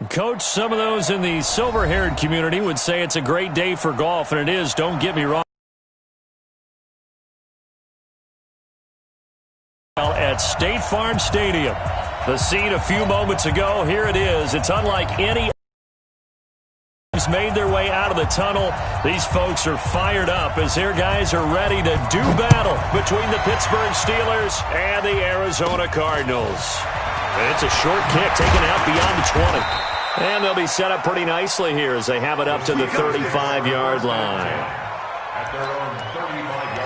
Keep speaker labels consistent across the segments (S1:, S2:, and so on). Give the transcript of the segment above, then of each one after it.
S1: Coach, some of those in the silver-haired community would say it's a great day for golf, and it is, don't get me wrong. At State Farm Stadium, the scene a few moments ago, here it is. It's unlike any made their way out of the tunnel. These folks are fired up as their guys are ready to do battle between the Pittsburgh Steelers and the Arizona Cardinals. It's a short kick taken out beyond the 20. And they'll be set up pretty nicely here as they have it up to the 35-yard line.
S2: At their own 35-yard line.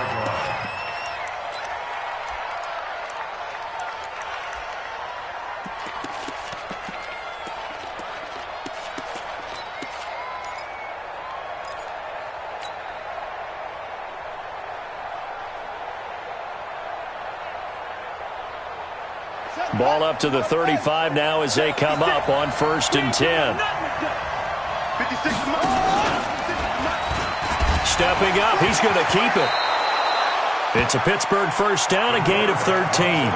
S1: Ball up to the 35 now as they come up on 1st and 10. Stepping up, he's going to keep it. It's a Pittsburgh first down, a gain of 13.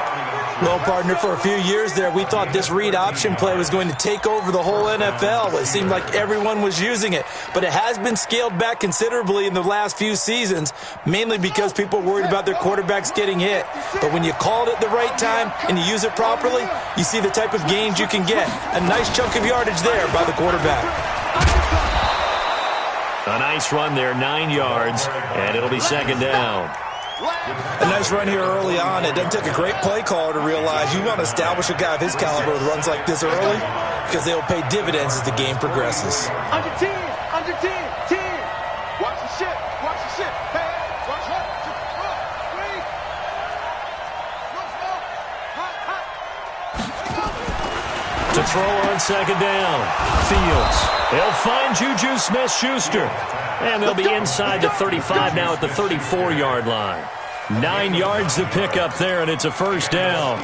S3: Well, partner, for a few years there, we thought this read option play was going to take over the whole NFL. It seemed like everyone was using it, but it has been scaled back considerably in the last few seasons, mainly because people are worried about their quarterbacks getting hit. But when you call it at the right time and you use it properly, you see the type of gains you can get. A nice chunk of yardage there by the quarterback.
S1: A nice run there, 9 yards, and it'll be 2nd down.
S3: A nice run here early on. It doesn't take a great play caller to realize you want to establish a guy of his caliber with runs like this early because they will pay dividends as the game progresses.
S4: Under 10, 10. Watch the ship, Hey, watch her.
S1: To throw on 2nd down. Fields. They'll find Juju Smith-Schuster. And they'll be inside the 35 now at the 34-yard line. 9 yards to pick up there, and it's a first down.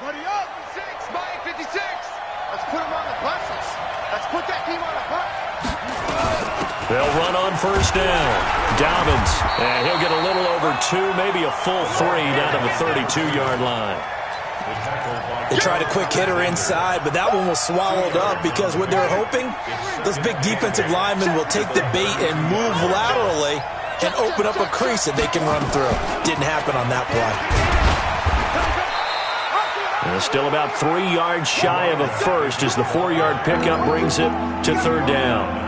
S4: Hurry up. 6 by 56. Let's put him on the buses. Let's put that team on the bus.
S1: They'll run on first down. Dobbins, and he'll get a little over 2, maybe a full 3 down to the 32-yard line.
S3: They tried a quick hitter inside, but that one was swallowed up because what they're hoping, those big defensive linemen will take the bait and move laterally and open up a crease that they can run through. Didn't happen on that play.
S1: And still about 3 yards shy of a first as the 4-yard pickup brings it to third down.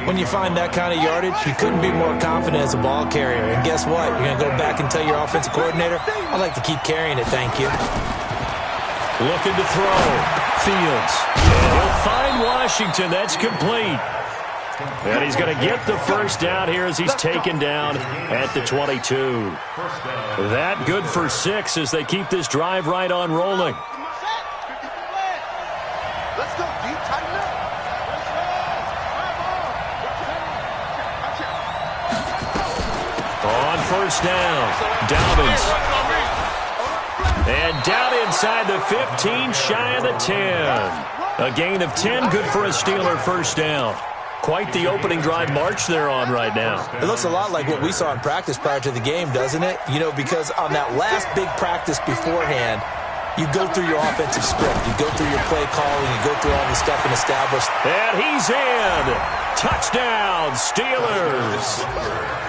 S3: When you find that kind of yardage, you couldn't be more confident as a ball carrier. And guess what? You're going to go back and tell your offensive coordinator, I'd like to keep carrying it, thank you.
S1: Looking to throw. Fields. And he'll find Washington. That's complete. And he's going to get the first down here as he's taken down at the 22. That good for 6 as they keep this drive right on rolling.
S4: Let's go, D. Tighten up.
S1: On first down, Dobbins. And down inside the 15, shy of the 10. A gain of 10, good for a Steeler first down. Quite the opening drive march they're on right now.
S3: It looks a lot like what we saw in practice prior to the game, doesn't it? You know, because on that last big practice beforehand, you go through your offensive script. You go through your play calling. You go through all the stuff and establish.
S1: And he's in. Touchdown, Steelers.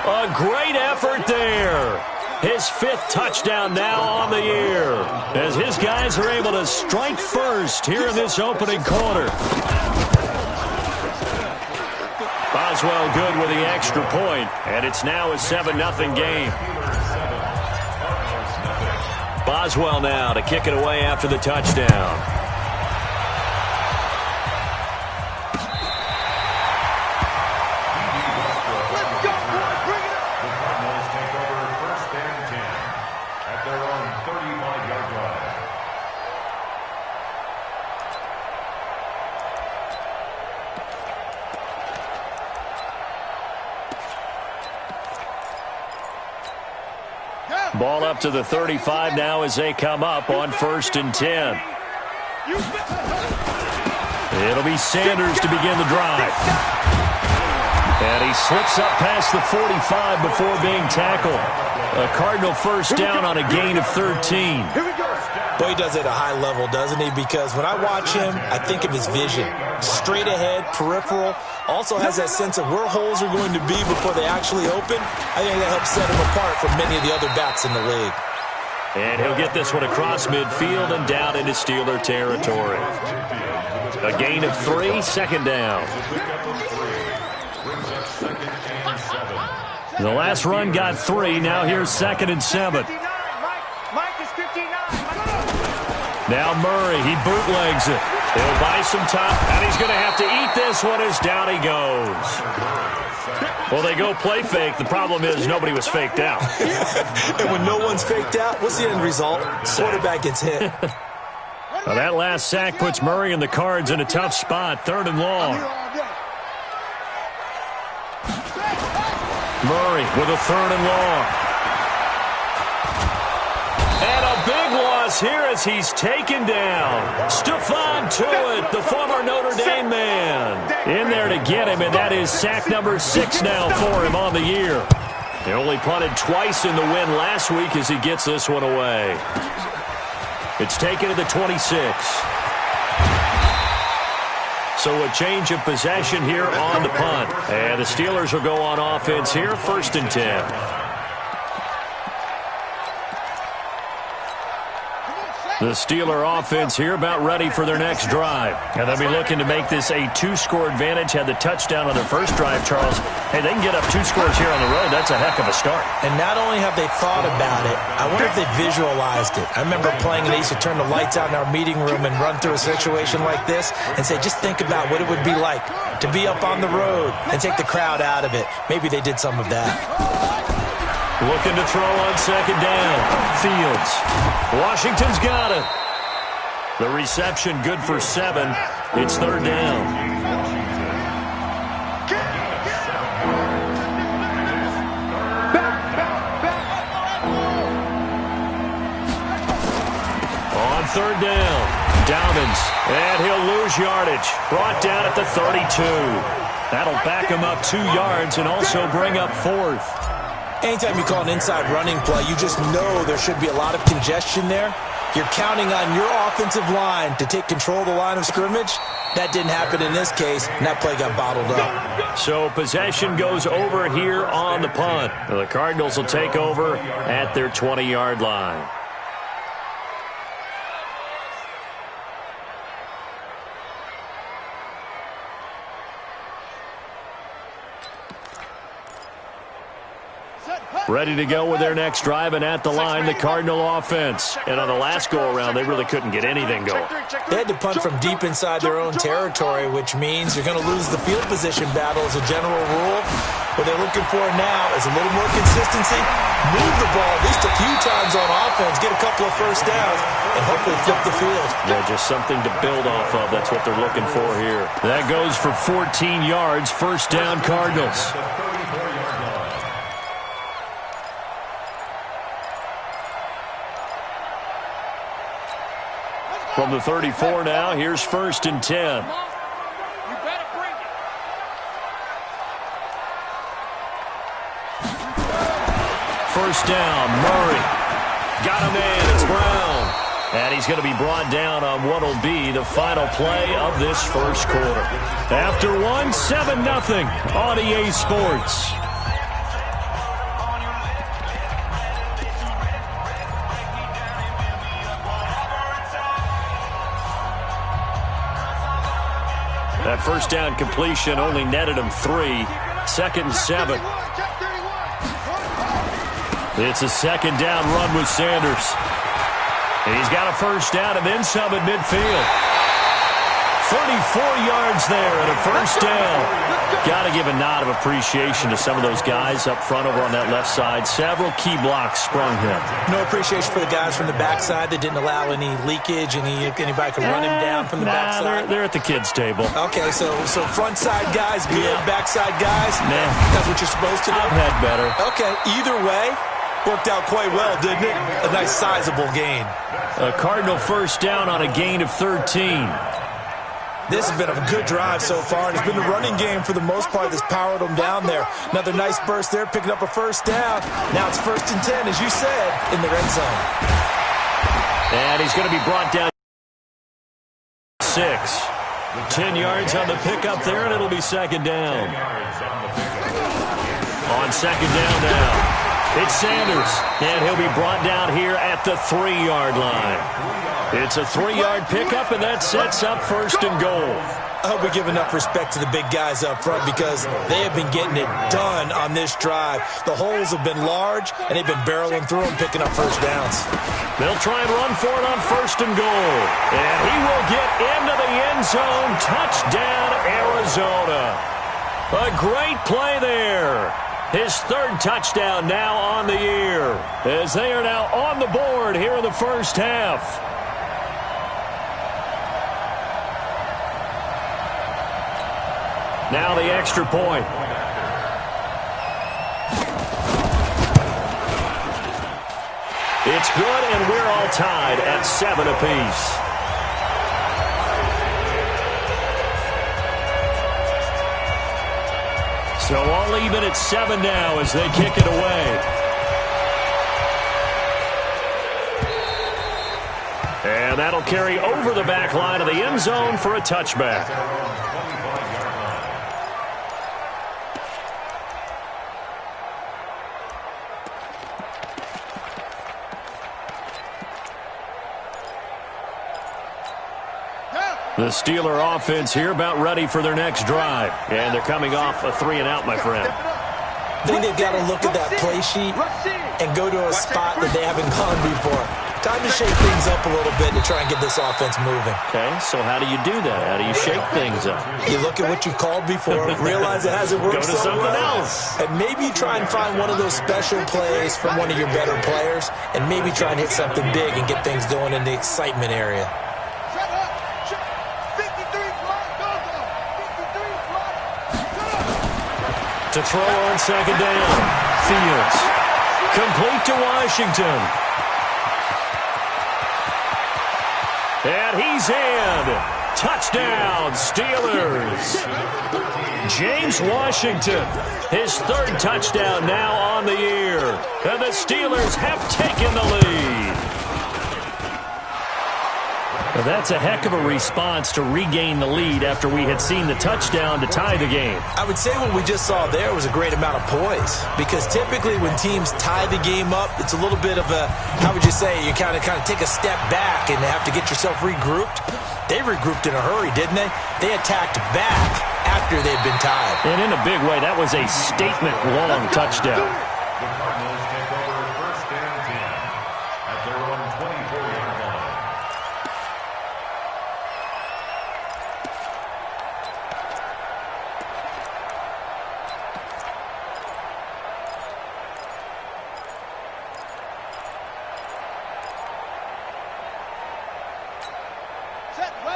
S1: A great effort there. His 5th touchdown now on the year as his guys are able to strike first here in this opening quarter. Boswell good with the extra point, and it's now a 7-0 game. Boswell now to kick it away after the touchdown. Ball up to the 35 now as they come up on 1st and 10. It'll be Sanders to begin the drive. And he slips up past the 45 before being tackled. A Cardinal first down on a gain of 13.
S3: Boy, he does it at a high level, doesn't he? Because when I watch him, I think of his vision. Straight ahead, peripheral. Also has that sense of where holes are going to be before they actually open. I think that helps set him apart from many of the other backs in the league.
S1: And he'll get this one across midfield and down into Steeler territory. A gain of 3, second down. The last run got 3. Now here's 2nd and 7. Now Murray, he bootlegs it. He'll buy some time, and he's going to have to eat this one as down he goes. Well, they go play fake. The problem is nobody was faked out.
S3: And when no one's faked out, what's the end result? Quarterback gets hit.
S1: Well, that last sack puts Murray and the Cards in a tough spot, 3rd and long. Murray with a 3rd and long. And a big loss here as he's taken down. Stephon Tuitt, the former Notre Dame man, in there to get him, and that is sack number 6 now for him on the year. He only punted twice in the win last week as he gets this one away. It's taken to the 26. So a change of possession here on the punt. And the Steelers will go on offense here, 1st and 10. The Steeler offense here about ready for their next drive. And they'll be looking to make this a 2-score advantage. Had the touchdown on their first drive, Charles. Hey, they can get up 2 scores here on the road. That's a heck of a start.
S3: And not only have they thought about it, I wonder if they visualized it. I remember playing and they used to turn the lights out in our meeting room and run through a situation like this and say, just think about what it would be like to be up on the road and take the crowd out of it. Maybe they did some of that.
S1: Looking to throw on 2nd down. Fields. Washington's got it. The reception good for 7. It's 3rd down. On third down. Dobbins, and he'll lose yardage. Brought down at the 32. That'll back him up 2 yards and also bring up 4th.
S3: Anytime you call an inside running play, you just know there should be a lot of congestion there. You're counting on your offensive line to take control of the line of scrimmage. That didn't happen in this case, and that play got bottled up.
S1: So possession goes over here on the punt. The Cardinals will take over at their 20-yard line. Ready to go with their next drive, and at the line, the Cardinal offense. And on the last go-around, they really couldn't get anything going.
S3: They had to punt from deep inside their own territory, which means you're going to lose the field position battle as a general rule. What they're looking for now is a little more consistency, move the ball at least a few times on offense, get a couple of first downs, and hopefully flip the field.
S1: Yeah, just something to build off of. That's what they're looking for here. That goes for 14 yards, first down Cardinals. From the 34 now, here's 1st and 10.
S4: You better bring it.
S1: First down, Murray. Got a man, it's Brown. And he's going to be brought down on what will be the final play of this first quarter. After one, 7-0 on EA Sports. That first down completion only netted him 3. 2nd and 7. It's a second down run with Sanders. And he's got a first down and then some at midfield. 34 yards there and a first down. Got to give a nod of appreciation to some of those guys up front over on that left side. Several key blocks sprung him.
S3: No appreciation for the guys from the backside that didn't allow any leakage, anybody could run him down from the backside.
S1: They're at the kids' table.
S3: Okay, so front side guys, good, backside guys,
S1: nah.
S3: That's what you're supposed to do?
S1: I've had better.
S3: Okay, either way, worked out quite well, didn't it? A nice sizable gain.
S1: A Cardinal first down on a gain of 13.
S3: This has been a good drive so far, and it's been the running game for the most part that's powered them down there. Another nice burst there, picking up a first down. Now it's 1st and 10, as you said, in the red zone.
S1: And he's going to be brought down 6. 10 yards on the pickup there, and it'll be second down. On second down now, it's Sanders, and he'll be brought down here at the 3-yard line. It's a 3-yard pickup, and that sets up 1st and goal.
S3: I hope we give enough respect to the big guys up front because they have been getting it done on this drive. The holes have been large, and they've been barreling through them, picking up first downs.
S1: They'll try and run for it on 1st and goal. And he will get into the end zone. Touchdown, Arizona. A great play there. His 3rd touchdown now on the year as they are now on the board here in the first half. Now the extra point. It's good, and we're all tied at 7 apiece. So all even at 7 now as they kick it away. And that'll carry over the back line of the end zone for a touchback. The Steeler offense here about ready for their next drive. And they're coming off a 3-and-out, my friend.
S3: I think they've got to look at that play sheet and go to a spot that they haven't gone before. Time to shake things up a little bit to try and get this offense moving.
S1: Okay, so how do you do that? How do you shake things up?
S3: You look at what you called before, realize it hasn't worked
S1: Go to something else.
S3: And maybe try and find one of those special plays from one of your better players, and maybe try and hit something big and get things going in the excitement area.
S1: To throw on second down. Fields. Complete to Washington. And he's in. Touchdown, Steelers. James Washington, his third touchdown now on the year. And the Steelers have taken the lead. Well, that's a heck of a response to regain the lead after we had seen the touchdown to tie the game.
S3: I would say what we just saw there was a great amount of poise, because typically when teams tie the game up, it's a little bit of a, how would you say, you kind of take a step back and have to get yourself regrouped. They regrouped in a hurry, didn't they? They attacked back after they'd been tied.
S1: And in a big way, that was a statement-long touchdown.
S2: The Cardinals take over first and 10 at their own 24-yard line.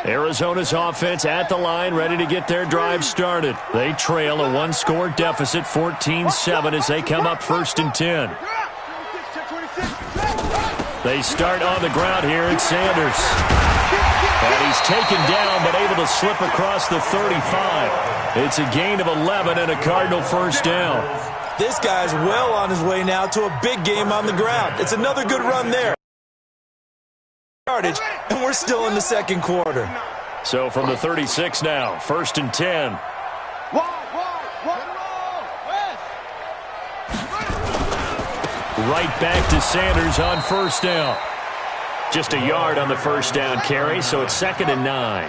S1: Arizona's offense at the line, ready to get their drive started. They trail a one-score deficit, 14-7, as they come up first and 10. They start on the ground here at Sanders. And he's taken down, but able to slip across the 35. It's a gain of 11 and a Cardinal first down.
S3: This guy's well on his way now to a big game on the ground. It's another good run there. And we're still in the second quarter.
S1: So from the 36 now, first and 10. Right back to Sanders on first down. Just a yard on the first down carry, so it's second and 9.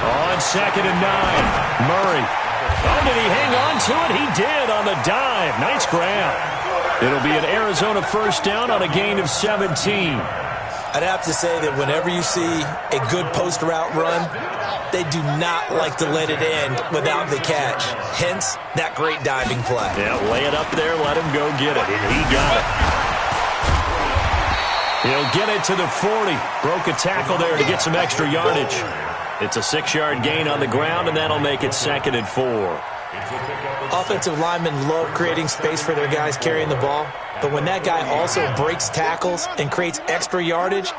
S1: On second and 9, Murray. Oh, did he hang on to it? He did on the dive. Nice grab. It'll be an Arizona first down on a gain of 17.
S3: I'd have to say that whenever you see a good post route run, they do not like to let it end without the catch. Hence, that great diving play.
S1: Yeah, lay it up there, let him go get it, and he got it. He'll get it to the 40. Broke a tackle there to get some extra yardage. It's a 6-yard gain on the ground, and that'll make it second and 4.
S3: Offensive linemen love creating space for their guys carrying the ball, but when that guy also breaks tackles and creates extra yardage,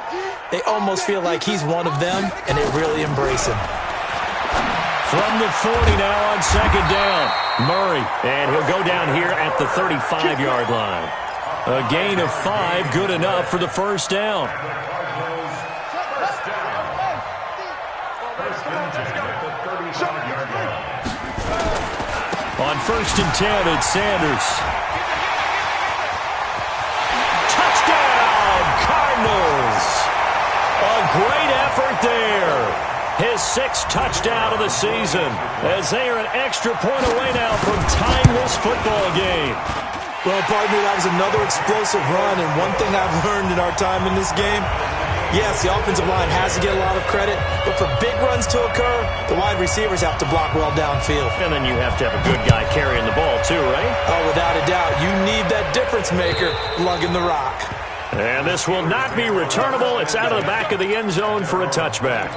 S3: they almost feel like he's one of them, and they really embrace him.
S1: From the 40 now on second down, Murray, and he'll go down here at the 35-yard line. A gain of 5, good enough for the first down. On first and 10, it's Sanders. Touchdown, Cardinals! A great effort there. His 6th touchdown of the season, as they are an extra point away now from tying this football game.
S3: Well, partner, that was another explosive run, and one thing I've learned in our time in this game, yes, the offensive line has to get a lot of credit, but for big runs to occur, the wide receivers have to block well downfield.
S1: And then you have to have a good guy carrying the ball too, right?
S3: Oh, without a doubt. You need that difference maker lugging the rock.
S1: And this will not be returnable. It's out of the back of the end zone for a touchback.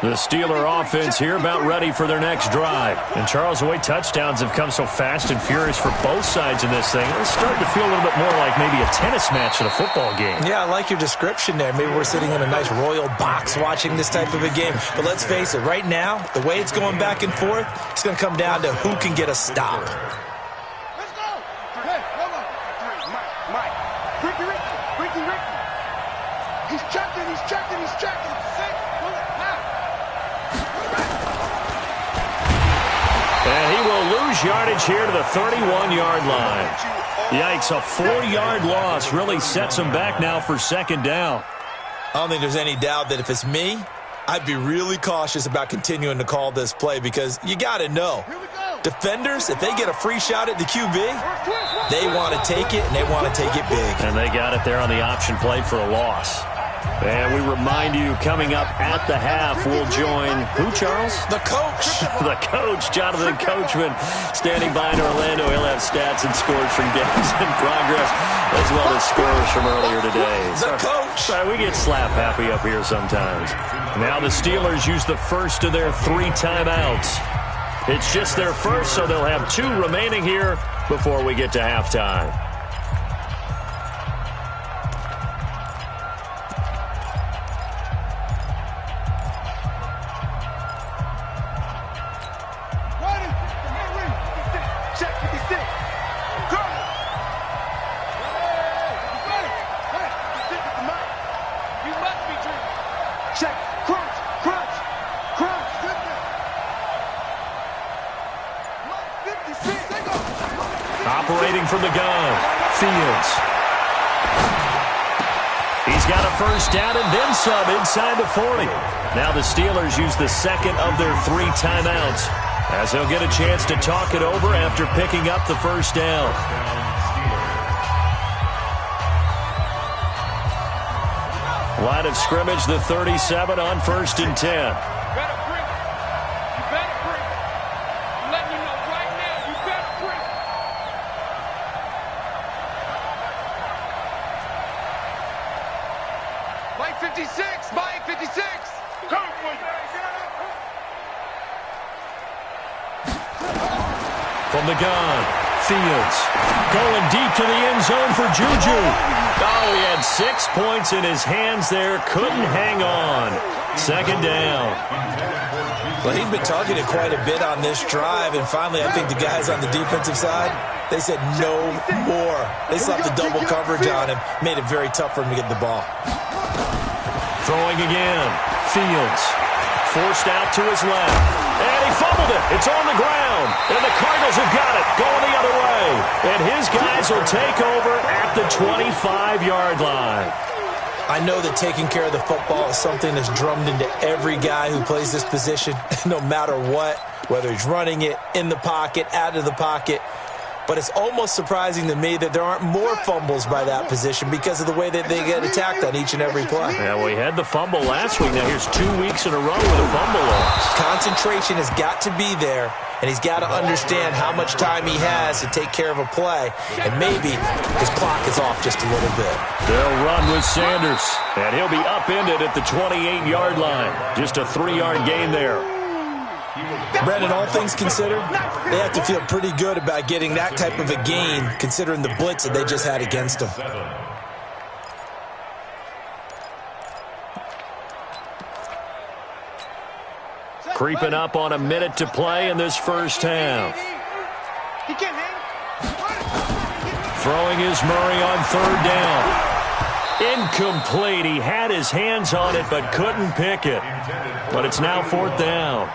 S1: The Steeler offense here about ready for their next drive. And Charles, the way touchdowns have come so fast and furious for both sides in this thing, it's starting to feel a little bit more like maybe a tennis match at a football game.
S3: Yeah, I like your description there. Maybe we're sitting in a nice royal box watching this type of a game. But let's face it, right now, the way it's going back and forth, it's going to come down to who can get a stop.
S4: Let's go. Hey, come on. Mike. Ricky. He's checking.
S1: And he will lose yardage here to the 31-yard line. Yikes, a 4-yard loss really sets him back now for second down.
S3: I don't think there's any doubt that if it's me, I'd be really cautious about continuing to call this play, because you got to know, defenders, if they get a free shot at the QB, they want to take it, and they want to take it big.
S1: And they got it there on the option play for a loss. And we remind you, coming up at the half, we'll join who, Charles?
S3: The coach.
S1: The coach, Jonathan Coachman, standing by in Orlando. He'll have stats and scores from games in progress, as well as scores from earlier today.
S3: The coach.
S1: Sorry, we get slap happy up here sometimes. Now the Steelers use the first of their 3 timeouts. It's just their first, so they'll have 2 remaining here before we get to halftime. Operating from the gun, Fields. He's got a first down and then some inside the 40. Now the Steelers use the second of their 3 timeouts, as they'll get a chance to talk it over after picking up the first down. Line of scrimmage, the 37 on 1st and 10. From the gun, Fields going deep to the end zone for Juju. Oh, he had 6 points in his hands there. Couldn't hang on. 2nd down.
S3: Well, he'd been targeted quite a bit on this drive, and finally I think the guys on the defensive side, they said no more. They slapped the double coverage on him, made it very tough for him to get the ball.
S1: Throwing again, Fields. Forced out to his left. And he fumbled it. It's on the ground. And the Cardinals have got it. Going the other way. And his guys will take over at the 25-yard line.
S3: I know that taking care of the football is something that's drummed into every guy who plays this position, no matter what, whether he's running it, in the pocket, out of the pocket. But it's almost surprising to me that there aren't more fumbles by that position because of the way that they get attacked on each and every play.
S1: Yeah, we had the fumble last week. Now here's 2 weeks in a row with a fumble loss.
S3: Concentration has got to be there, and he's got to understand how much time he has to take care of a play, and maybe his clock is off just a little bit.
S1: They'll run with Sanders, and he'll be upended at the 28-yard line. Just a 3-yard gain there.
S3: Brandon, all things considered, they have to feel pretty good about getting that type of a gain, considering the blitz that they just had against them.
S1: Creeping up on a minute to play in this first half. Throwing is Murray on 3rd down. Incomplete. He had his hands on it but couldn't pick it. But it's now 4th down.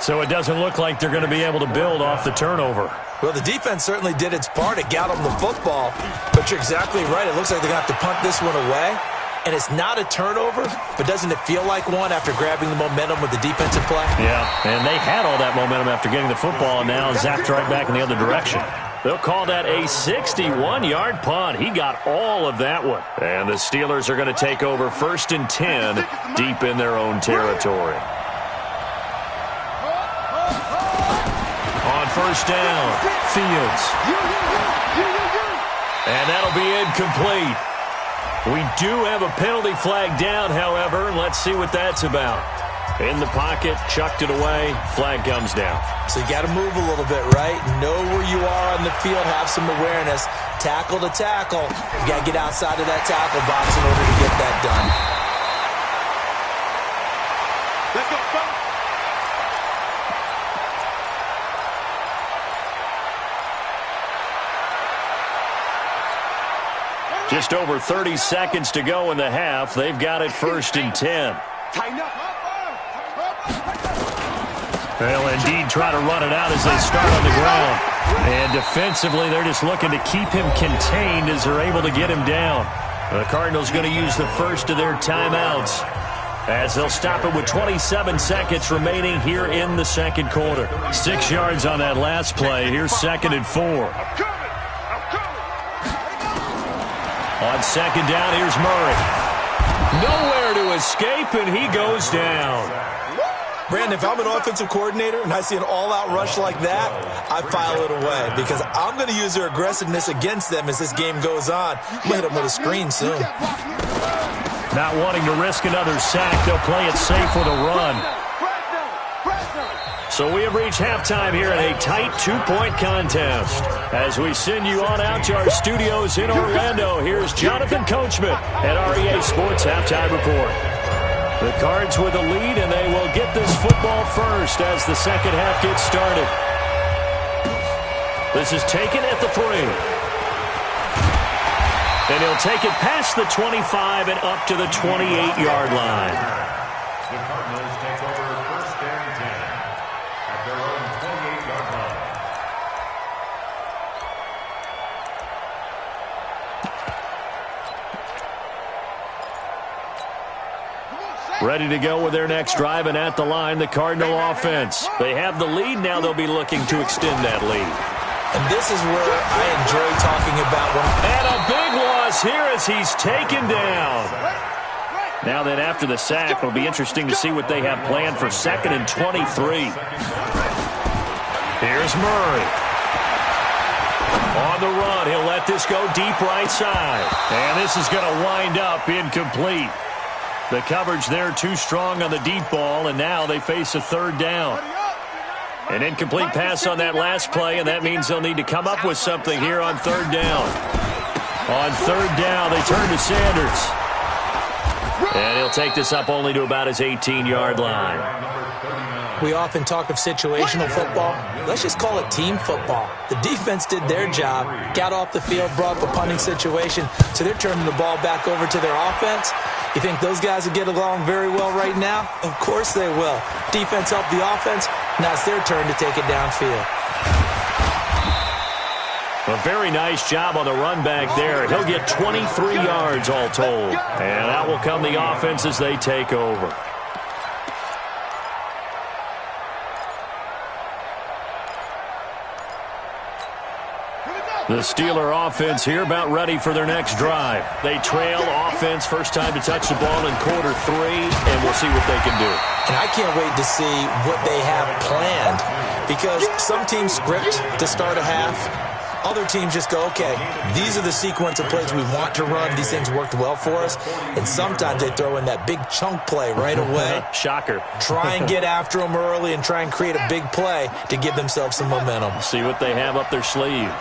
S1: So it doesn't look like they're going to be able to build off the turnover.
S3: Well, the defense certainly did its part to get them the football. But you're exactly right. It looks like they're going to have to punt this one away. And it's not a turnover, but doesn't it feel like one after grabbing the momentum with the defensive play?
S1: Yeah, and they had all that momentum after getting the football, and now zapped right back in the other direction. They'll call that a 61-yard punt. He got all of that one. And the Steelers are going to take over 1st and 10 deep in their own territory. On 1st down, Fields. And that'll be incomplete. We do have a penalty flag down, however. Let's see what that's about. In the pocket, chucked it away, flag comes down.
S3: So you got to move a little bit, right? Know where you are on the field, have some awareness. Tackle to tackle. You got to get outside of that tackle box in order to get that done.
S4: Let's go, fellas.
S1: Just over 30 seconds to go in the half. They've got it 1st and 10.
S4: Tighten up.
S1: They'll indeed try to run it out as they start on the ground. And defensively, they're just looking to keep him contained as they're able to get him down. The Cardinals going to use the first of their timeouts as they'll stop it with 27 seconds remaining here in the 2nd quarter. 6 yards on that last play. Here's 2nd and 4. On 2nd down, here's Murray. Nowhere to escape, and he goes down.
S3: Brandon, if I'm an offensive coordinator and I see an all-out rush like that, I file it away because I'm going to use their aggressiveness against them as this game goes on. I'm going to hit them with a screen soon.
S1: Not wanting to risk another sack, they'll play it safe with a run. So we have reached halftime here in a tight two-point contest. As we send you on out to our studios in Orlando, here's Jonathan Coachman at REA Sports Halftime Report. The Cards with a lead, and they will get this football first as the second half gets started. This is taken at the 3. And he'll take it past the 25 and up to the 28-yard line.
S2: The Cardinals take over first and 10 at their own 28-yard line.
S1: Ready to go with their next drive, and at the line, the Cardinal offense. They have the lead. Now they'll be looking to extend that lead.
S3: And this is where I enjoy talking about one.
S1: And a big loss here as he's taken down. Now then, after the sack, it'll be interesting to see what they have planned for 2nd and 23. Here's Murray. On the run, he'll let this go deep right side. And this is going to wind up incomplete. The coverage there too strong on the deep ball, and now they face a 3rd down. An incomplete pass on that last play, and that means they'll need to come up with something here on 3rd down. On 3rd down, they turn to Sanders. And he'll take this up only to about his 18-yard line.
S3: We often talk of situational football. Let's just call it team football. The defense did their job, got off the field, brought up a punting situation, so they're turning the ball back over to their offense. You think those guys will get along very well right now? Of course they will. Defense helped the offense. Now it's their turn to take it downfield.
S1: A very nice job on the run back there. He'll get 23 yards all told. And out will come the offense as they take over. The Steeler offense here about ready for their next drive. They trail offense, first time to touch the ball in quarter 3, and we'll see what they can do.
S3: And I can't wait to see what they have planned because some teams script to start a half. Other teams just go, okay, these are the sequence of plays we want to run. These things worked well for us. And sometimes they throw in that big chunk play right away.
S1: Shocker.
S3: Try and get after them early and try and create a big play to give themselves some momentum.
S1: See what they have up their sleeve.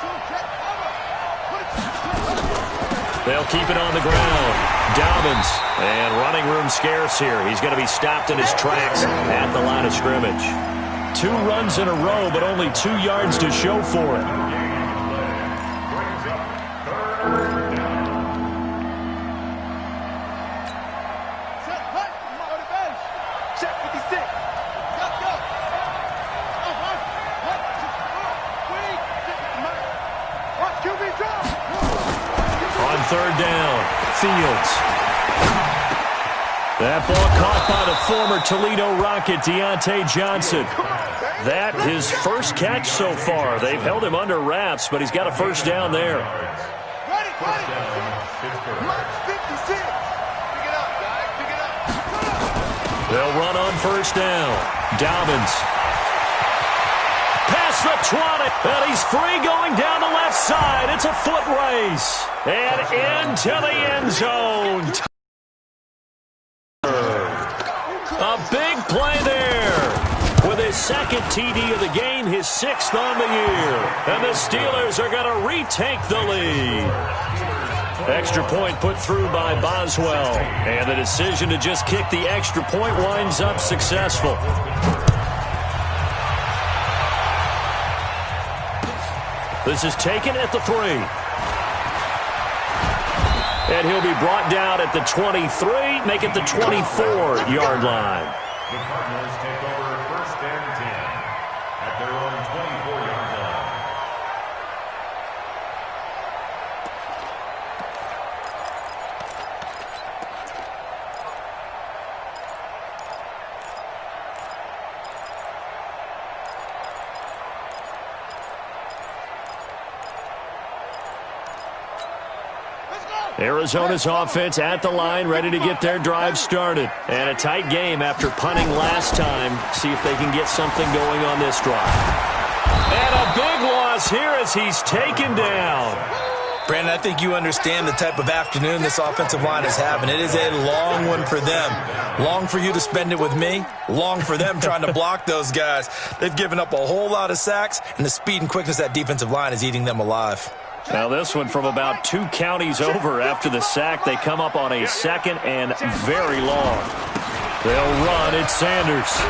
S1: They'll keep it on the ground. Dobbins, and running room scarce here. He's going to be stopped in his tracks at the line of scrimmage. 2 runs in a row, but only 2 yards to show for it. On 3rd down, Fields. That ball caught by the former Toledo Rocket, Deontay Johnson. That his first catch so far. They've held him under wraps, but he's got a first down there. They'll run on 1st down. Dobbins. Past the 20, and he's free going down the left side. It's a foot race. And into the end zone. A big play there. With his 2nd TD of the game, his 6th on the year. And the Steelers are going to retake the lead. Extra point put through by Boswell. And the decision to just kick the extra point winds up successful. This is taken at the 3. And he'll be brought down at the 23, make it the 24-yard line.
S2: The Cardinals take over first and 10 at their own 24-yard line.
S4: Let's go!
S1: Arizona's offense at the line, ready to get their drive started. And a tight game after punting last time. See if they can get something going on this drive. And a big loss here as he's taken down.
S3: Brandon, I think you understand the type of afternoon this offensive line is having. It is a long one for them. Long for you to spend it with me. Long for them trying to block those guys. They've given up a whole lot of sacks, and the speed and quickness of that defensive line is eating them alive.
S1: Now this one from about 2 counties over after the sack. They come up on a second and very long. They'll run. It's Sanders.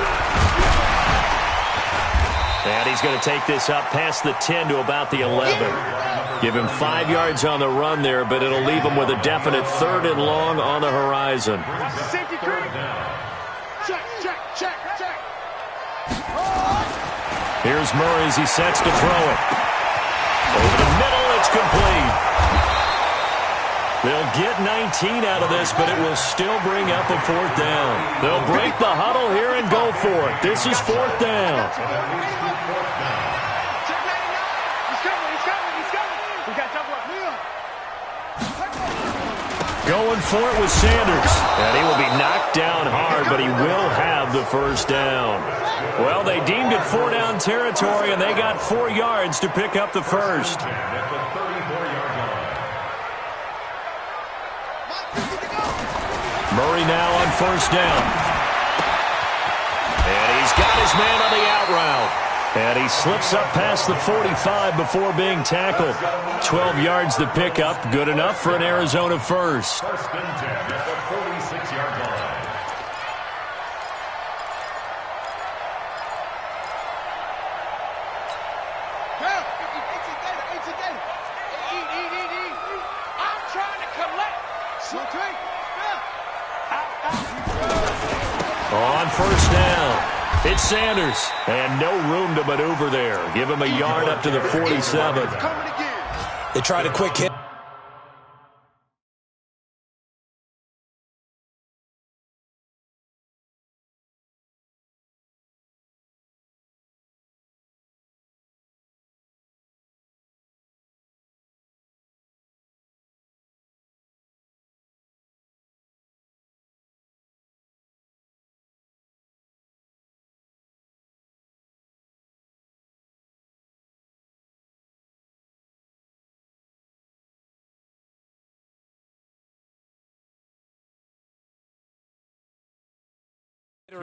S1: And he's going to take this up past the 10 to about the 11. Give him 5 yards on the run there, but it'll leave him with a definite 3rd and long on the horizon. Here's Murray as he sets to throw it. Over the middle, it's complete. They'll get 19 out of this, but it will still bring up a 4th down. They'll break the huddle here and go for it. This is 4th down. Going for it with Sanders. And he will be knocked down hard, but he will have the 1st down. Well, they deemed it 4-down territory, and they got 4 yards to pick up the 1st. Murray now on 1st down. And he's got his man on the out route. And he slips up past the 45 before being tackled. 12 yards to pick up. Good enough for an Arizona 1st.
S2: 1st and 10 at the 46-yard line.
S4: I'm trying to collect.
S1: On 1st down. It's Sanders, and no room to maneuver there. Give him a yard up to the 47.
S3: They tried a quick hit.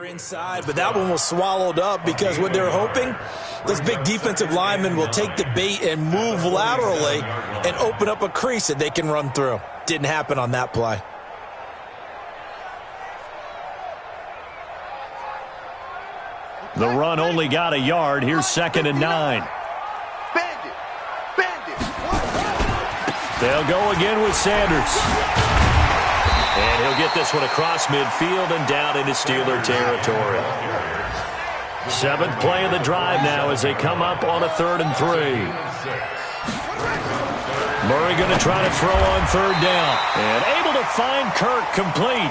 S3: Inside, but that one was swallowed up because what they're hoping, those big defensive linemen will take the bait and move laterally and open up a crease that they can run through. Didn't happen on that play.
S1: The run only got a yard. Here's 2nd and 9. They'll go again with Sanders. And he'll get this one across midfield and down into Steeler territory. 7th play of the drive now as they come up on a 3rd and 3. Murray going to try to throw on 3rd down. And able to find Kirk complete.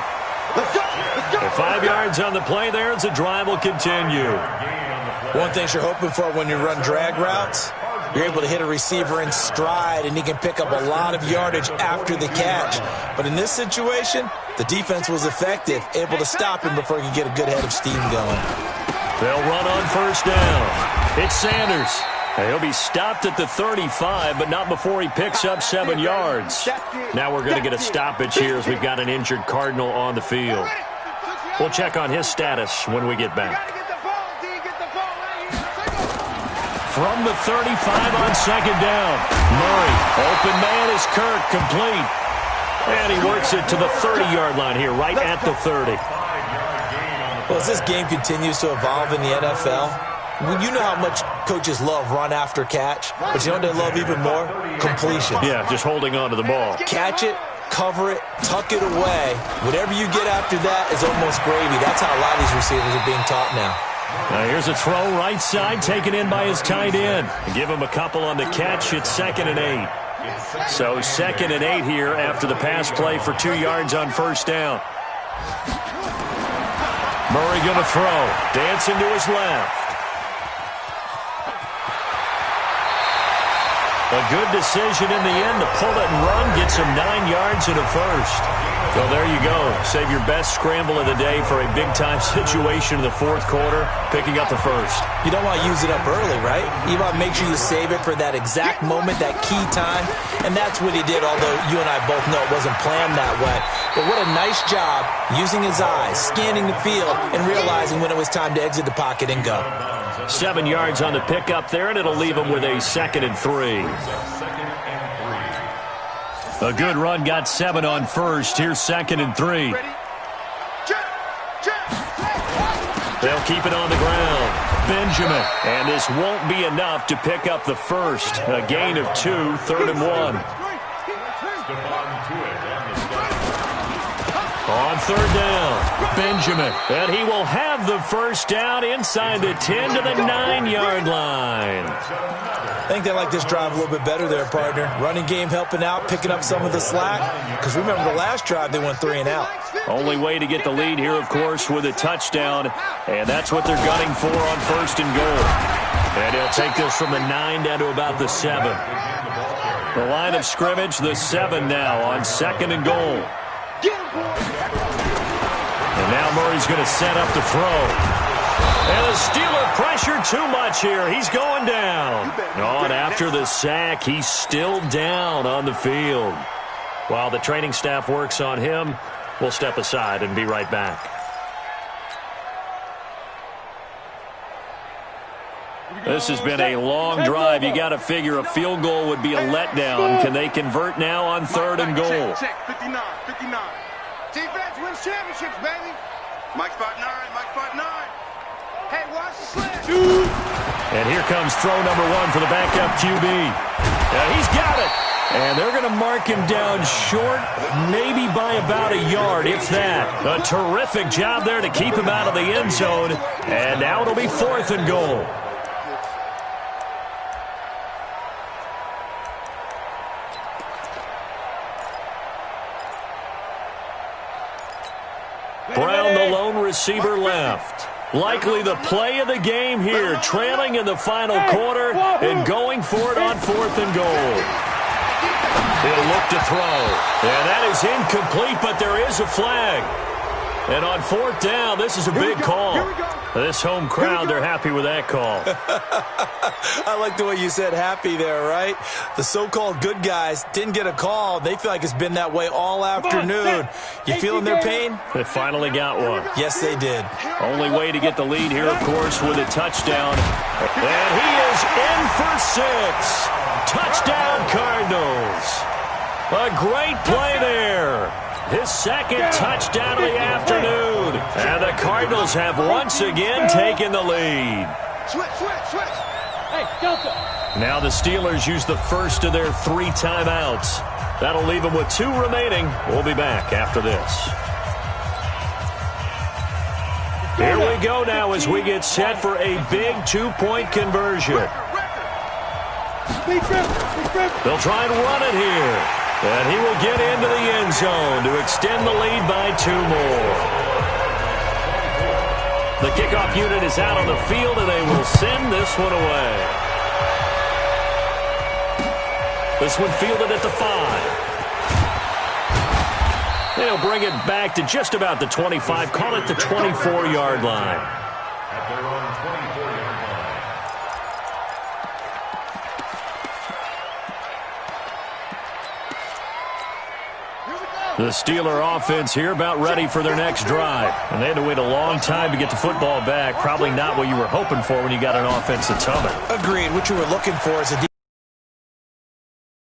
S1: And 5 yards on the play there as the drive will continue.
S3: One thing you're hoping for when you run drag routes, you're able to hit a receiver in stride, and he can pick up a lot of yardage after the catch. But in this situation, the defense was effective, able to stop him before he could get a good head of steam going.
S1: They'll run on 1st down. It's Sanders. He'll be stopped at the 35, but not before he picks up 7 yards. Now we're going to get a stoppage here as we've got an injured Cardinal on the field. We'll check on his status when we get back. From the 35 on 2nd down. Murray, open man is Kirk, complete. And he works it to the 30-yard line here, right at the 30.
S3: Well, as this game continues to evolve in the NFL, you know how much coaches love run after catch, but you know what they love even more? Completion.
S1: Yeah, just holding on to the ball.
S3: Catch it, cover it, tuck it away. Whatever you get after that is almost gravy. That's how a lot of these receivers are being taught now.
S1: Now here's a throw right side taken in by his tight end. Give him a couple on the catch. It's 2nd and 8. So 2nd and 8 here after the pass play for 2 yards on 1st down. Murray going to throw. Dancing to his left. A good decision in the end to pull it and run, get some 9 yards and a first. So there you go. Save your best scramble of the day for a big-time situation in the fourth quarter, picking up the first.
S3: You don't want to use it up early, right? You want to make sure you save it for that exact moment, that key time, and that's what he did, although you and I both know it wasn't planned that way. But what a nice job using his eyes, scanning the field, and realizing when it was time to exit the pocket and go.
S1: 7 yards on the pickup there, and it'll leave him with a 2nd and 3. A good run got 7 on first. Here's 2nd and 3. They'll keep it on the ground. Benjamin. And this won't be enough to pick up the first. A gain of 2, 3rd and 1. On 3rd down, Benjamin. And he will have the first down inside the 10 to the 9-yard line.
S3: I think they like this drive a little bit better there, partner. Running game helping out, picking up some of the slack. Because remember, the last drive they went 3 and out.
S1: Only way to get the lead here, of course, with a touchdown. And that's what they're gunning for on 1st and goal. And he'll take this from the 9 down to about the 7. The line of scrimmage, the 7 now on 2nd and goal. And now Murray's going to set up the throw. And the Steeler pressure too much here. He's going down. Oh, and after the sack, he's still down on the field. While the training staff works on him, we'll step aside and be right back. This has been a long drive. You got to figure a field goal would be a letdown. Can they convert now on 3rd and goal?
S4: Check, 59. Defense wins championships, baby. Mike spot 9. Hey, watch the slant.
S1: And here comes throw number 1 for the backup QB. He's got it. And they're going to mark him down short, maybe by about a yard, if that. A terrific job there to keep him out of the end zone. And now it'll be 4th and goal. Brown, the lone receiver, left. Likely the play of the game here, trailing in the final quarter and going for it on 4th and goal. He'll look to throw. And that is incomplete, but there is a flag. And on 4th down, this is a big call. This home crowd, they're happy with that call.
S3: I like the way you said happy there, right? The so-called good guys didn't get a call. They feel like it's been that way all afternoon. You feeling their pain?
S1: They finally got one.
S3: Yes, they did.
S1: Only way to get the lead here, of course, with a touchdown. And he is in for 6. Touchdown, Cardinals. A great play there. His 2nd touchdown of the afternoon. And the Cardinals have once again taken the lead.
S4: Switch. Hey, Delta.
S1: Now the Steelers use the first of their 3 timeouts. That'll leave them with 2 remaining. We'll be back after this. Here we go now as we get set for a big 2-point conversion. They'll try and run it here. And he will get into the end zone to extend the lead by 2 more. The kickoff unit is out on the field, and they will send this one away. This one fielded at the 5. They'll bring it back to just about the 25, call it the 24-yard line.
S2: At their own 24-yard line.
S1: The Steeler offense here about ready for their next drive. And they had to wait a long time to get the football back. Probably not what you were hoping for when you got an offense that's humming.
S3: Agreed. What you were looking for is a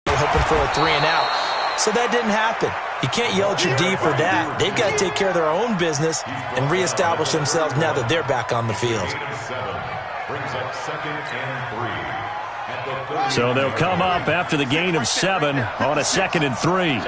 S3: hoping for a 3 and out. So that didn't happen. You can't yell at your D for that. They've got to take care of their own business and reestablish themselves now that they're back on the field.
S2: Brings up 2nd and 3.
S1: So they'll come up after the gain of 7 on a 2nd and 3.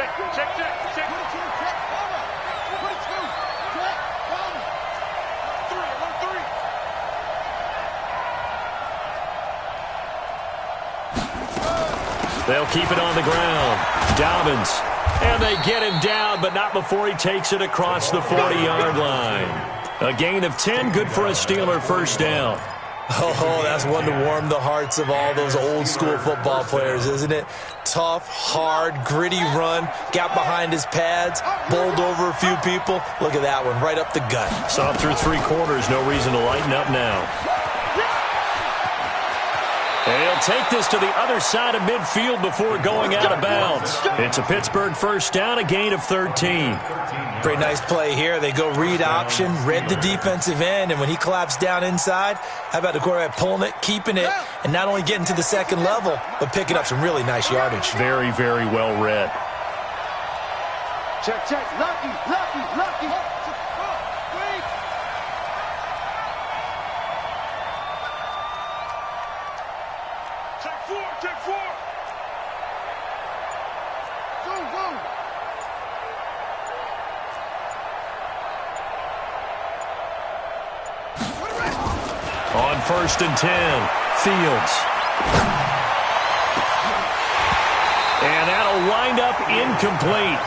S1: They'll keep it on the ground. Dobbins. And they get him down, but not before he takes it across the 40-yard line. A gain of 10, good for a Steeler first down.
S3: Oh, that's one to warm the hearts of all those old-school football players, isn't it? Tough, hard, gritty run, got behind his pads, bowled over a few people. Look at that one, right up the gut.
S1: Saw through 3 quarters, no reason to lighten up now. And he'll take this to the other side of midfield before going out of bounds. It's a Pittsburgh first down, a gain of 13.
S3: Pretty nice play here. They go read option, read the defensive end, and when he collapsed down inside, how about the quarterback pulling it, keeping it, and not only getting to the second level, but picking up some really nice yardage.
S1: Very, very well read.
S4: Check, check. Lucky, lucky, lucky. Check 4. Go.
S1: On 1st and 10, Fields. And that'll wind up incomplete.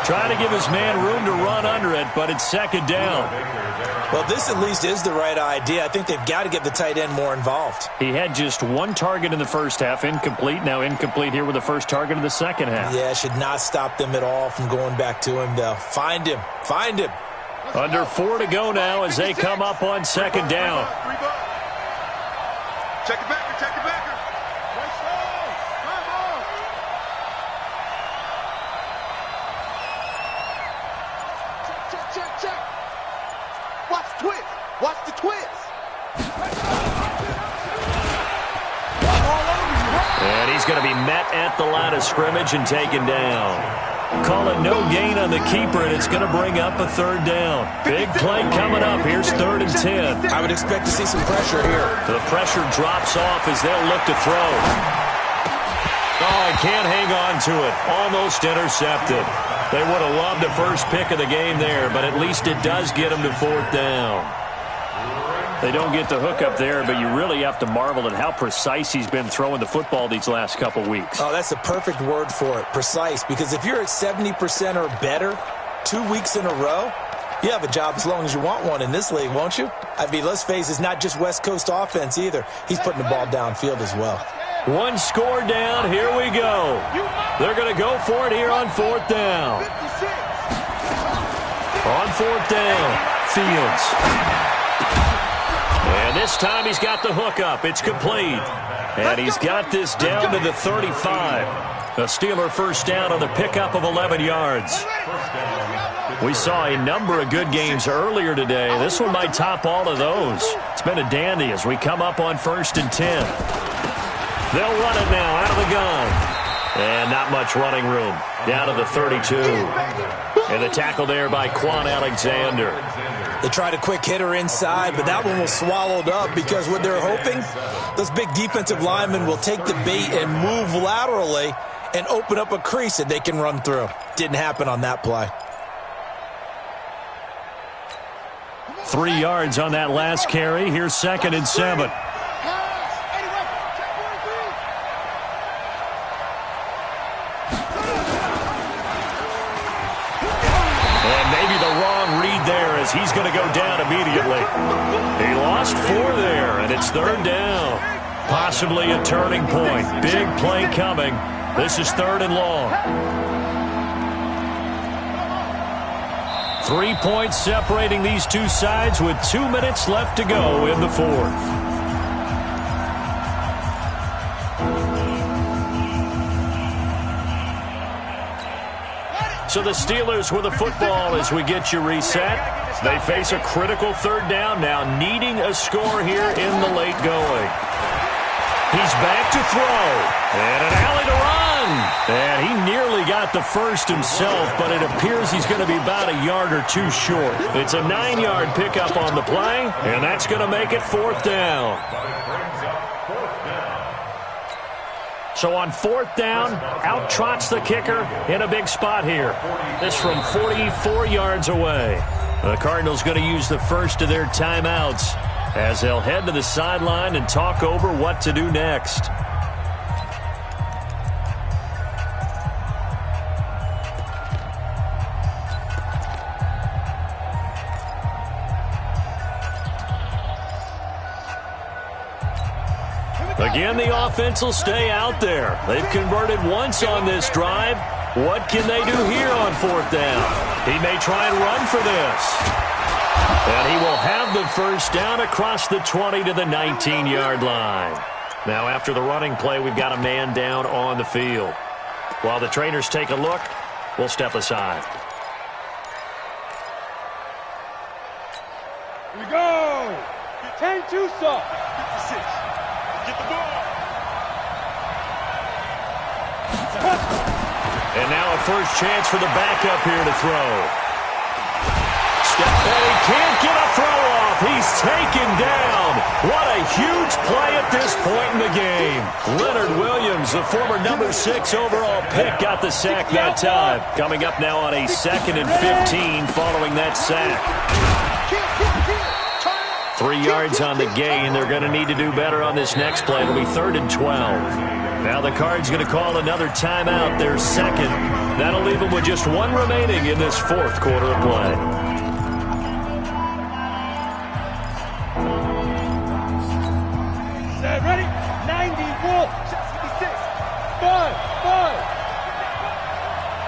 S1: Trying to give his man room to run under it, but it's 2nd down.
S3: Well, this at least is the right idea. I think they've got to get the tight end more involved.
S1: He had just 1 target in the first half, incomplete. Now incomplete here with the first target of the second half.
S3: Yeah, should not stop them at all from going back to him, though. Find him.
S1: Under 4 to go now as they come up on 2nd down.
S4: Check it backer. Check. Watch the twist.
S1: And he's going to be met at the line of scrimmage and taken down. Call it no gain on the keeper, and it's going to bring up a 3rd down. Big play coming up. Here's 3rd and 10.
S3: I would expect to see some pressure here.
S1: The pressure drops off as they'll look to throw. Oh, he can't hang on to it. Almost intercepted. They would have loved the first pick of the game there, but at least it does get them to 4th down. They don't get the hook up there, but you really have to marvel at how precise he's been throwing the football these last couple weeks.
S3: Oh, that's the perfect word for it, precise, because if you're at 70% or better 2 weeks in a row, you have a job as long as you want one in this league, won't you? I mean, let's face it, it's not just West Coast offense either. He's putting the ball downfield as well.
S1: 1 score down. Here we go. They're going to go for it here on 4th down. On 4th down, Fields. And this time he's got the hook up. It's complete. And he's got this down to the 35. A Steeler first down on the pickup of 11 yards. We saw a number of good games earlier today. This one might top all of those. It's been a dandy as we come up on 1st and 10. They'll run it now out of the gun. And not much running room. Down to the 32. And the tackle there by Quan Alexander.
S3: They tried a quick hitter inside, but that one was swallowed up because what they're hoping, those big defensive linemen will take the bait and move laterally and open up a crease that they can run through. Didn't happen on that play.
S1: 3 yards on that last carry. Here's 2nd and 7. He's going to go down immediately. He lost 4 there, and it's 3rd down. Possibly a turning point. Big play coming. This is 3rd and long. 3 points separating these two sides with 2 minutes left to go in the 4th. So the Steelers with the football as we get you reset. They face a critical 3rd down now, needing a score here in the late going. He's back to throw. And an alley to run. And he nearly got the first himself, but it appears he's going to be about a yard or 2 short. It's a 9-yard pickup on the play, and that's going to make it 4th down. So on 4th down, out trots the kicker in a big spot here. This from 44 yards away. The Cardinals going to use the first of their timeouts as they'll head to the sideline and talk over what to do next. Again, the offense will stay out there. They've converted once on this drive. What can they do here on 4th down? He may try and run for this. And he will have the first down across the 20 to the 19-yard line. Now, after the running play, we've got a man down on the field. While the trainers take a look, we'll step aside.
S5: Here we go. 10-2 stop.
S4: 56. Get the ball.
S1: And now a first chance for the backup here to throw. Step back. He can't get a throw off. He's taken down. What a huge play at this point in the game. Leonard Williams, the former number 6 overall pick, got the sack that time. Coming up now on a 2nd and 15 following that sack. 3 yards on the gain. They're going to need to do better on this next play. It'll be 3rd and 12. Now the Cards going to call another timeout, their second. That'll leave them with just 1 remaining in this 4th quarter of play.
S5: Set, ready? 90, roll.
S4: 56.
S5: 5.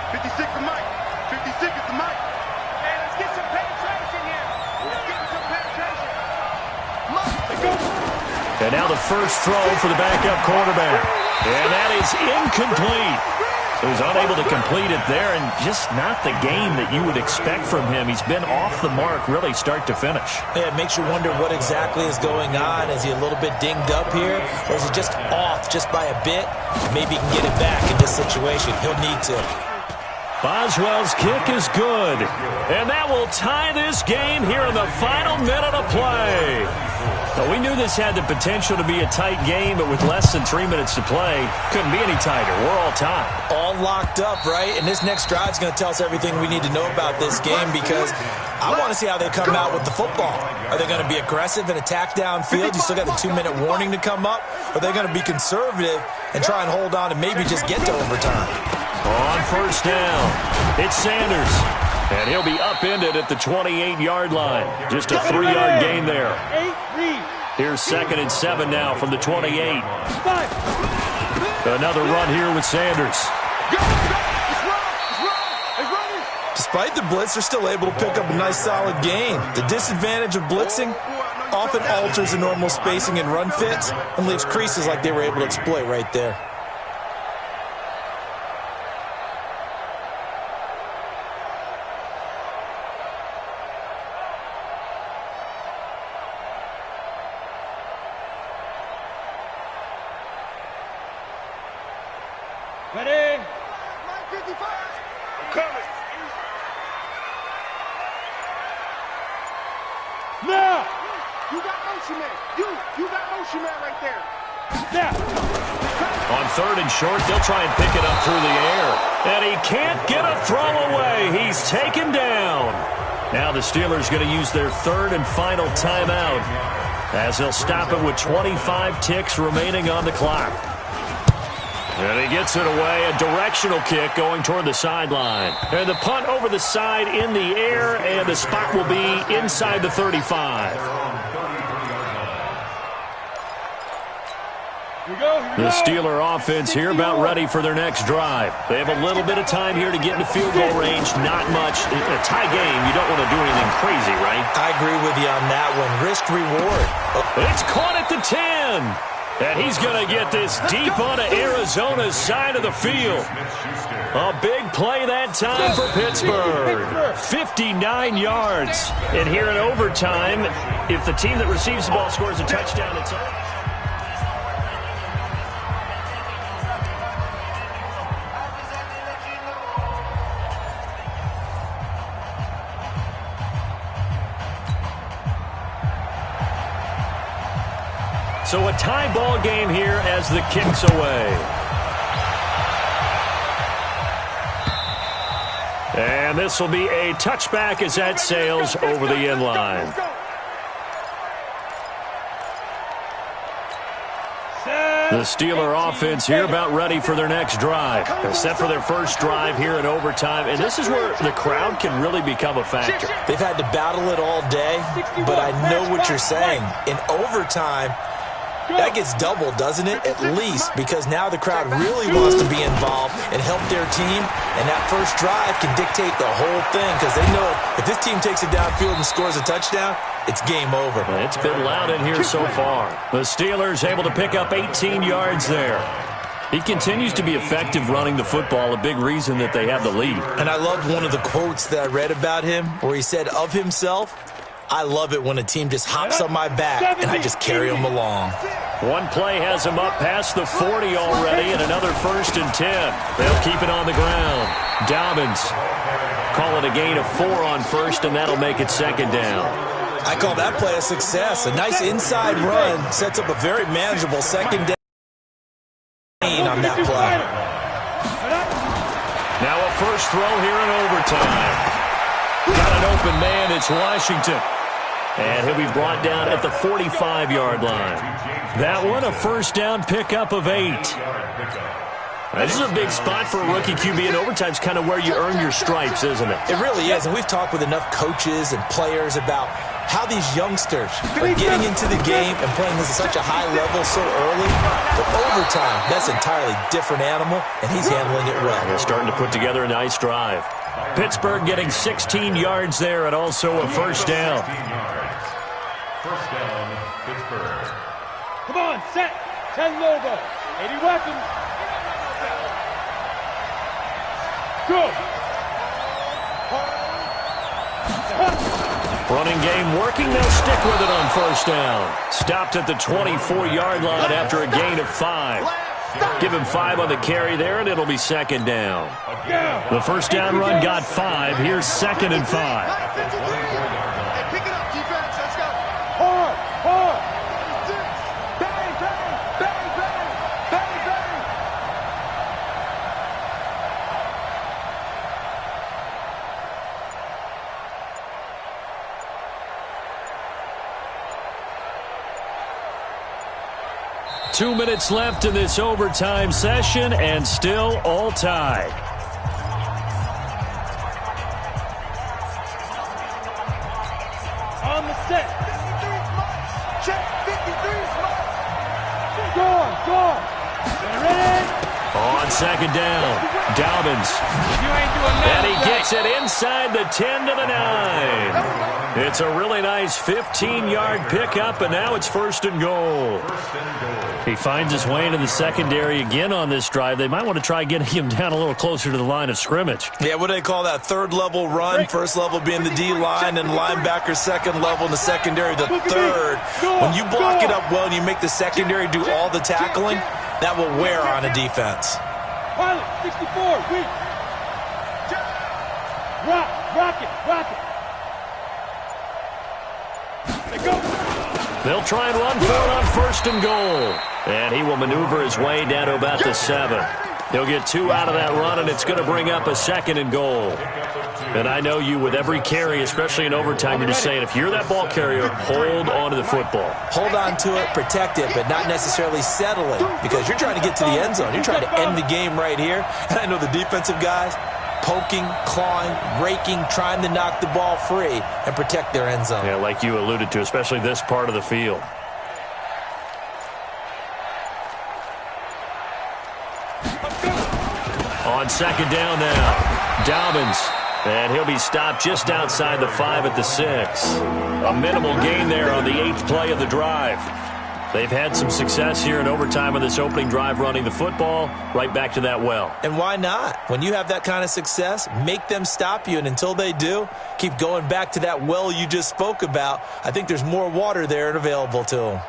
S4: 56 to Mike. 56 is the Mike. Hey, let's get some penetration here. Let's get some penetration.
S1: And now the first throw for the backup quarterback. And that is incomplete. He was unable to complete it there, and just not the game that you would expect from him. He's been off the mark really start to finish.
S3: Yeah, it makes you wonder what exactly is going on. Is he a little bit dinged up here, or is he just off just by a bit? Maybe he can get it back in this situation. He'll need to.
S1: Boswell's kick is good. And that will tie this game here in the final minute of play. Well, we knew this had the potential to be a tight game, but with less than 3 minutes to play, couldn't be any tighter. We're all tied.
S3: All locked up, right? And this next drive is going to tell us everything we need to know about this game, because I want to see how they come out with the football. Are they going to be aggressive and attack downfield? You still got the 2-minute warning to come up. Or are they going to be conservative and try and hold on and maybe just get to overtime?
S1: On first down, it's Sanders. And he'll be upended at the 28-yard line. Just a 3-yard gain there.
S5: 8-3.
S1: Here's 2nd and 7 now from the 28. Another run here with Sanders.
S3: Despite the blitz, they're still able to pick up a nice solid gain. The disadvantage of blitzing often alters the normal spacing and run fits and leaves creases like they were able to exploit right there.
S5: Ready?
S4: Mike 55. I'm coming.
S5: Now.
S4: You got motion man. You got motion man right there.
S5: Now.
S1: On 3rd and short, they'll try and pick it up through the air. And he can't get a throw away. He's taken down. Now the Steelers going to use their 3rd and final timeout, as they'll stop it with 25 ticks remaining on the clock. And he gets it away, a directional kick going toward the sideline. And the punt over the side in the air, and the spot will be inside the 35. The Steeler offense here about ready for their next drive. They have a little bit of time here to get into field goal range, not much. A tie game, you don't want to do anything crazy, right?
S3: I agree with you on that one. Risk reward.
S1: It's caught at the 10. And he's going to get this deep onto Arizona's side of the field. A big play that time for Pittsburgh. 59 yards. And here in overtime, if the team that receives the ball scores a touchdown, it's over. So a tie ball game here as the kick's away. And this will be a touchback as that sails over the end line. The Steeler offense here about ready for their next drive. They're set for their first drive here in overtime, and this is where the crowd can really become a factor.
S3: They've had to battle it all day, but I know what you're saying. In overtime, That gets doubled, doesn't it? At least, because now the crowd really wants to be involved and help their team, and that first drive can dictate the whole thing because they know if this team takes it downfield and scores a touchdown, it's game over.
S1: It's been loud in here so far. The Steelers able to pick up 18 yards there. He continues to be effective running the football, a big reason that they have the lead.
S3: And I loved one of the quotes that I read about him where he said of himself, "I love it when a team just hops on my back and I just carry them along."
S1: One play has him up past the 40 already, and another 1st and 10. They'll keep it on the ground. Dobbins call it a gain of 4 on first, and that'll make it 2nd down.
S3: I call that play a success. A nice inside run sets up a very manageable 2nd down on that play.
S1: Now a first throw here in overtime. Got an open man. It's Washington. And he'll be brought down at the 45-yard line. That one, a 1st down pickup of 8. This is a big spot for a rookie QB, and overtime's kind of where you earn your stripes, isn't it?
S3: It really is, and we've talked with enough coaches and players about how these youngsters are getting into the game and playing this at such a high level so early. But overtime, that's an entirely different animal, and he's handling it well.
S1: They're starting to put together a nice drive. Pittsburgh getting 16 yards there and also a 1st down.
S2: 1st down, Pittsburgh.
S5: Come on, set. 10 logo. 80 weapons. Go.
S1: Running game working. They'll stick with it on 1st down. Stopped at the 24-yard line after a gain of 5. Give him 5 on the carry there, and it'll be 2nd down. The 1st down run got 5. Here's 2nd and 5.
S4: Pick it up, defense. Let's go.
S5: Hard. Hard.
S4: Bang, bang, bang, bang, bang, bang.
S1: Two minutes left in this overtime session, and still all tied.
S5: On the set.
S4: 53 Check 53
S5: Score. Ready?
S1: On 2nd down, Dobbins.
S5: You ain't doing nothing.
S1: And he gets it inside the 10 to the 9. It's a really nice 15-yard pickup, and now it's 1st and goal. He finds his way into the secondary again on this drive. They might want to try getting him down a little closer to the line of scrimmage.
S3: Yeah, what do they call that? 3rd level run. 1st level being the D-line, and linebacker 2nd level, and the secondary the 3rd. When you block it up well and you make the secondary do all the tackling, that will wear on a defense.
S5: Pilot, 64, weak. Rock it. Go.
S1: They'll try and run for it on 1st and goal. And he will maneuver his way down to about the 7. He'll get 2 out of that run, and it's going to bring up a 2nd and goal. And I know you, with every carry, especially in overtime, you're just saying, if you're that ball carrier, hold on to the football.
S3: Hold on to it, protect it, but not necessarily settle it, because you're trying to get to the end zone. You're trying to end the game right here. And I know the defensive guys, poking, clawing, raking, trying to knock the ball free and protect their end zone.
S1: Yeah, like you alluded to, especially this part of the field. On 2nd down now, Dobbins. And he'll be stopped just outside the 5 at the 6. A minimal gain there on the 8th play of the drive. They've had some success here in overtime on this opening drive running the football right back to that well.
S3: And why not? When you have that kind of success, make them stop you. And until they do, keep going back to that well you just spoke about. I think there's more water there and available to them.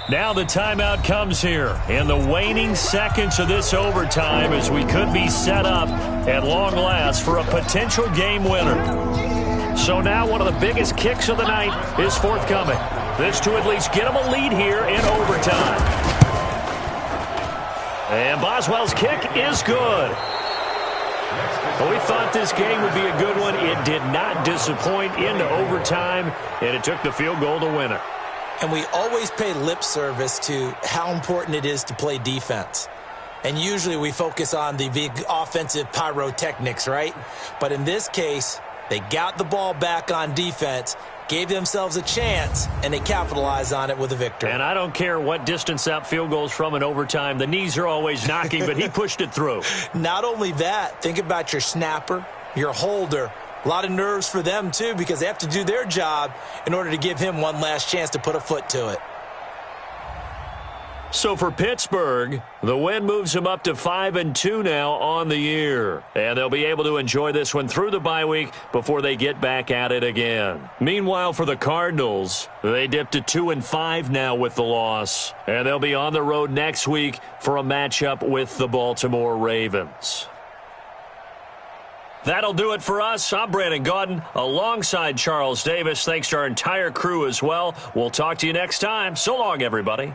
S1: Now the timeout comes here in the waning seconds of this overtime as we could be set up at long last for a potential game winner. So now one of the biggest kicks of the night is forthcoming. This to at least get them a lead here in overtime. And Boswell's kick is good. Well, we thought this game would be a good one. It did not disappoint into overtime, and it took the field goal to win it.
S3: And we always pay lip service to how important it is to play defense. And usually we focus on the big offensive pyrotechnics, right? But in this case, they got the ball back on defense, gave themselves a chance, and they capitalized on it with a victory.
S1: And I don't care what distance that field goes from in overtime. The knees are always knocking, but he pushed it through.
S3: Not only that, think about your snapper, your holder. A lot of nerves for them, too, because they have to do their job in order to give him one last chance to put a foot to it.
S1: So for Pittsburgh, the win moves them up to 5-2 now on the year. And they'll be able to enjoy this one through the bye week before they get back at it again. Meanwhile, for the Cardinals, they dipped to 2-5 now with the loss. And they'll be on the road next week for a matchup with the Baltimore Ravens. That'll do it for us. I'm Brandon Gaudin alongside Charles Davis. Thanks to our entire crew as well. We'll talk to you next time. So long, everybody.